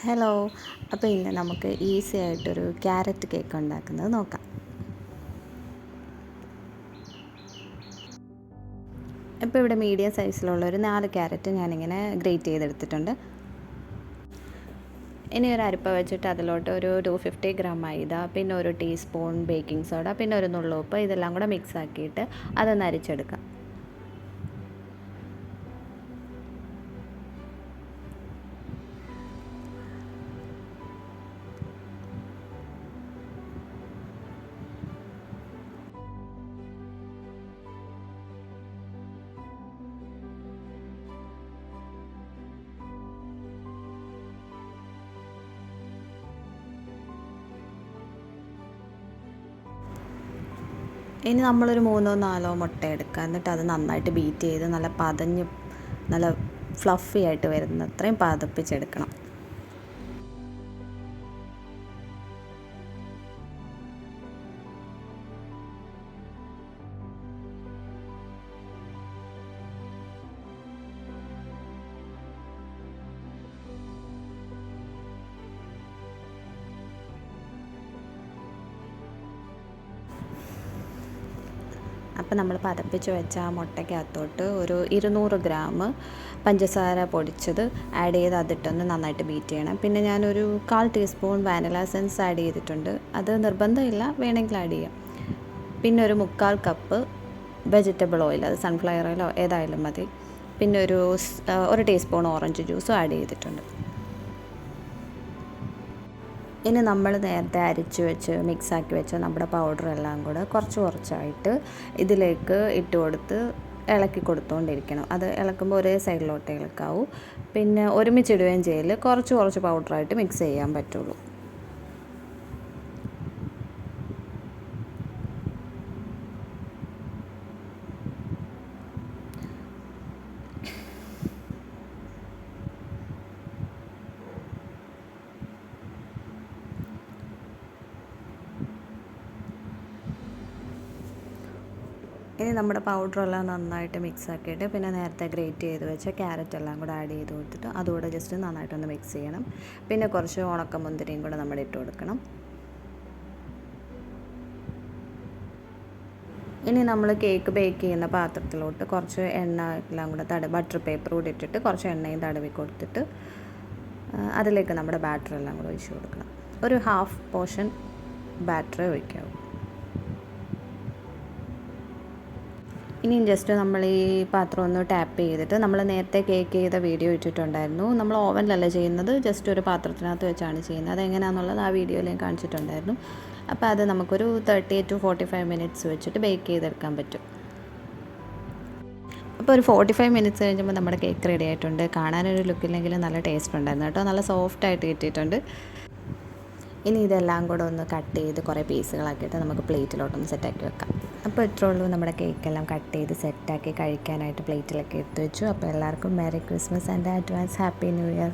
Hello. അപ്പോൾ ഇന്ന് നമുക്ക് ഈസി ആയിട്ടൊരു ക്യാരറ്റ് കേക്ക് ഉണ്ടാക്കുന്നത് നോക്കാം. ഇപ്പോൾ ഇവിടെ മീഡിയം സൈസിലുള്ള ഒരു 4 ക്യാരറ്റ് ഞാനിങ്ങനെ ഗ്രേറ്റ് ചെയ്തെടുത്തിട്ടുണ്ട്. ഇനി ഒരു അരിപ്പ വെച്ചിട്ട് അതിലോട്ട് ഒരു 250 ഗ്രാം മൈദ, പിന്നെ ഒരു ടീസ്പൂൺ ബേക്കിംഗ് സോഡ, പിന്നെ ഒരു നുള്ളുപ്പ്, ഇതെല്ലാം കൂടെ മിക്സ് ആക്കിയിട്ട് അതൊന്ന് അരിച്ചെടുക്കാം. ഇനി നമ്മളൊരു 3-4 മുട്ട എടുക്കുക. എന്നിട്ട് അത് നന്നായിട്ട് ബീറ്റ് ചെയ്ത് നല്ല ഫ്ലഫി ആയിട്ട് വരുന്ന അത്രയും പതപ്പിച്ചെടുക്കണം. അപ്പോൾ നമ്മൾ പതപ്പിച്ച് വെച്ച ആ മുട്ടയ്ക്കകത്തോട്ട് ഒരു 200 ഗ്രാം പഞ്ചസാര പൊടിച്ചത് ആഡ് ചെയ്ത് അതിട്ടൊന്ന് നന്നായിട്ട് ബീറ്റ് ചെയ്യണം. പിന്നെ ഞാനൊരു 1/4 ടീസ്പൂൺ വാനില എസൻസ് ആഡ് ചെയ്തിട്ടുണ്ട്. അത് നിർബന്ധമില്ല, വേണമെങ്കിൽ ആഡ് ചെയ്യാം. പിന്നെ ഒരു 3/4 കപ്പ് വെജിറ്റബിൾ ഓയിൽ, അത് സൺഫ്ലവർ ഓയിലോ ഏതായാലും മതി. പിന്നെ ഒരു ടീസ്പൂൺ ഓറഞ്ച് ജ്യൂസും ആഡ് ചെയ്തിട്ടുണ്ട്. ഇനി നമ്മൾ നേരത്തെ അരിച്ച് വെച്ച് മിക്സാക്കി വെച്ച നമ്മുടെ പൗഡറെല്ലാം കൂടെ കുറച്ചായിട്ട് ഇതിലേക്ക് ഇട്ട് കൊടുത്ത് ഇളക്കി കൊടുത്തുകൊണ്ടിരിക്കണം. അത് ഇളക്കുമ്പോൾ ഒരേ സൈഡിലോട്ട് ഇളക്കാവൂ. പിന്നെ ഒരുമിച്ചിടുകയും ചെയ്യൽ, കുറച്ച് പൗഡറായിട്ട് മിക്സ് ചെയ്യാൻ പറ്റുള്ളൂ. ഇനി നമ്മുടെ പൗഡറെല്ലാം നന്നായിട്ട് മിക്സ് ആക്കിയിട്ട് പിന്നെ നേരത്തെ ഗ്രേറ്റ് ചെയ്ത് വെച്ച ക്യാരറ്റ് എല്ലാം കൂടെ ആഡ് ചെയ്ത് കൊടുത്തിട്ട് അതുകൂടെ ജസ്റ്റ് നന്നായിട്ടൊന്ന് മിക്സ് ചെയ്യണം. പിന്നെ കുറച്ച് ഉണക്കമുന്തിരിയും കൂടെ നമ്മൾ ഇട്ട് കൊടുക്കണം. ഇനി നമ്മൾ കേക്ക് ബേക്ക് ചെയ്യുന്ന പാത്രത്തിലോട്ട് കുറച്ച് എണ്ണ എല്ലാം കൂടെ ബട്ടർ പേപ്പർ കൂടി ഇട്ടിട്ട് കുറച്ച് എണ്ണയും തടവി കൊടുത്തിട്ട് അതിലേക്ക് നമ്മുടെ ബാറ്റർ എല്ലാം കൂടെ ഒഴിച്ച് കൊടുക്കണം. ഒരു 1/2 പോർഷൻ ബാറ്റർ ഒഴിക്കാവും. ഇനിയും ജസ്റ്റ് നമ്മൾ ഈ പാത്രം ഒന്ന് ടാപ്പ് ചെയ്തിട്ട്, നമ്മൾ നേരത്തെ കേക്ക് ചെയ്ത വീഡിയോ ഇട്ടിട്ടുണ്ടായിരുന്നു. നമ്മൾ ഓവനിലല്ല ചെയ്യുന്നത്, ജസ്റ്റ് ഒരു പാത്രത്തിനകത്ത് വെച്ചാണ് ചെയ്യുന്നത്. അതെങ്ങനെയാണെന്നുള്ളത് ആ വീഡിയോയിൽ ഞാൻ കാണിച്ചിട്ടുണ്ടായിരുന്നു. അപ്പോൾ അത് നമുക്കൊരു 30 to 45 മിനിറ്റ്സ് വെച്ചിട്ട് ബേക്ക് ചെയ്തെടുക്കാൻ പറ്റും. അപ്പോൾ ഒരു 45 മിനിറ്റ്സ് കഴിഞ്ഞപ്പോൾ നമ്മുടെ കേക്ക് റെഡി ആയിട്ടുണ്ട്. കാണാനൊരു ലുക്കില്ലെങ്കിലും നല്ല ടേസ്റ്റ് ഉണ്ടായിരുന്നു കേട്ടോ. നല്ല സോഫ്റ്റായിട്ട് കിട്ടിയിട്ടുണ്ട്. ഇനി ഇതെല്ലാം കൂടെ ഒന്ന് കട്ട് ചെയ്ത് കുറേ പീസുകളാക്കിയിട്ട് നമുക്ക് പ്ലേറ്റിലോട്ടൊന്ന് സെറ്റാക്കി വെക്കാം. അപ്പോൾ ഇത്രേ ഉള്ളൂ, നമ്മുടെ കേക്കെല്ലാം കട്ട് ചെയ്ത് സെറ്റാക്കി കഴിക്കാനായിട്ട് പ്ലേറ്റിലൊക്കെ എടുത്ത് വെച്ചു. അപ്പോൾ എല്ലാവർക്കും merry Christmas and advance happy new year.